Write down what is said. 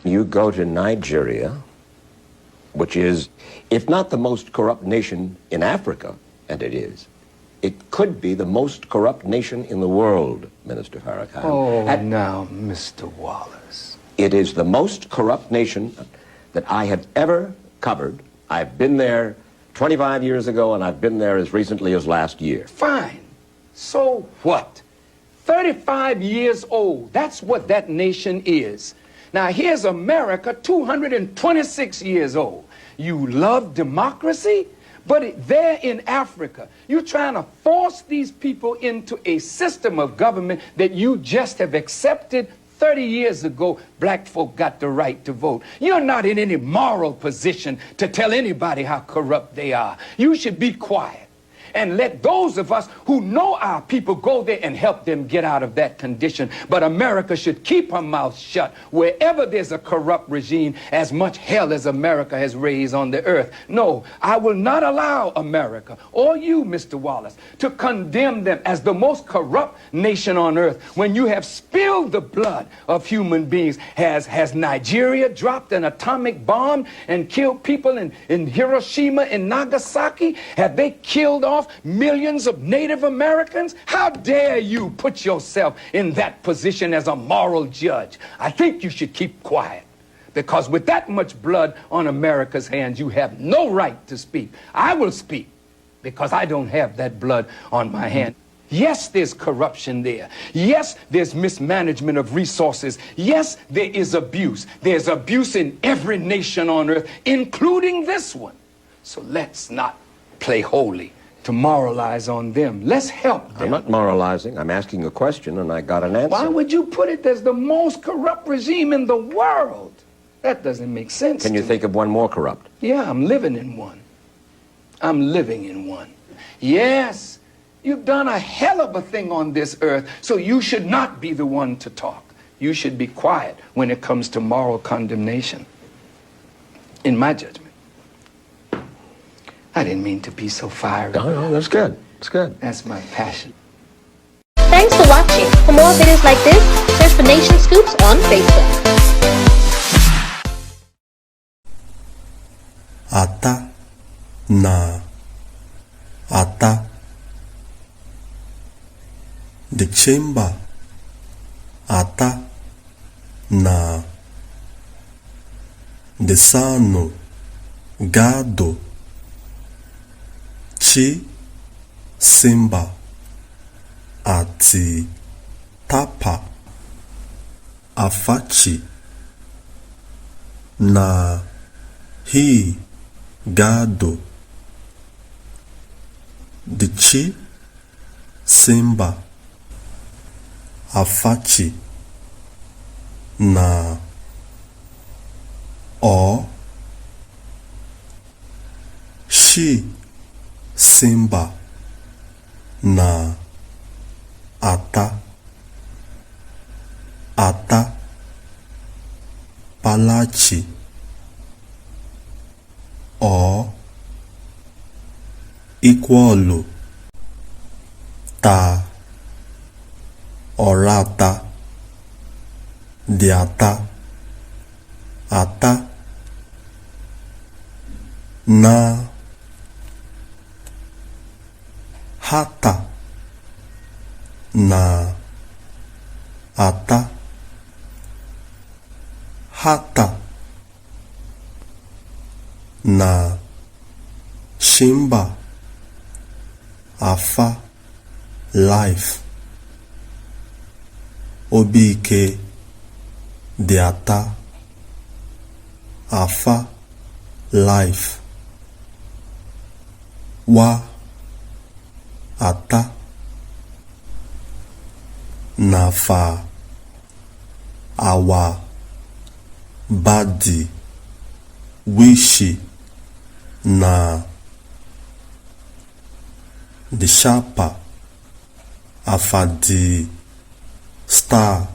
You go to Nigeria, which is, if not the most corrupt nation in Africa, and it is, it could be the most corrupt nation in the world, Minister Farrakhan. Oh, now, Mr. Wallace. It is the most corrupt nation that I have ever covered. I've been there 25 years ago, and I've been there as recently as last year. Fine. So what? 35 years old. That's what that nation is. Now, here's America, 226 years old. You love democracy? But there in Africa, you're trying to force these people into a system of government that you just have accepted. 30 years ago, black folk got the right to vote. You're not in any moral position to tell anybody how corrupt they are. You should be quiet and let those of us who know our people go there and help them get out of that condition. But America should keep her mouth shut wherever there's a corrupt regime, as much hell as America has raised on the earth. No, I will not allow America, or you, Mr. Wallace, to condemn them as the most corrupt nation on earth when you have spilled the blood of human beings. Has Nigeria dropped an atomic bomb and killed people in Hiroshima and Nagasaki? Have they killed off millions of Native Americans? How dare you put yourself in that position as a moral judge? I think you should keep quiet, because with that much blood on America's hands, you have no right to speak. I will speak because I don't have that blood on my hand. Yes, there's corruption there. Yes, there's mismanagement of resources. Yes, there is abuse. There's abuse in every nation on earth, including this one. So let's not play holy to moralize on them. Let's help them. I'm not moralizing. I'm asking a question, and I got an answer. Why would you put it as the most corrupt regime in the world? That doesn't make sense. Can you think of one more corrupt? Yeah, I'm living in one. I'm living in one. Yes, you've done a hell of a thing on this earth, so you should not be the one to talk. You should be quiet when it comes to moral condemnation, in my judgment. I didn't mean to be so fiery. No, that's good. That's good. That's my passion. Thanks for watching. For more videos like this, search for Nation Scoops on Facebook. Ata na ata. The chamber ata na. The sano gado. Chi Simba àti Tapa Afachi na Hi Gado. The Chi Simba Afachi na O Shi Simba na ata palachi or equalo ta orata diata ata na hata na ata hata na shimba afa life obike diata afa life wa ata nafa awa badi wishi na the shapa afadi star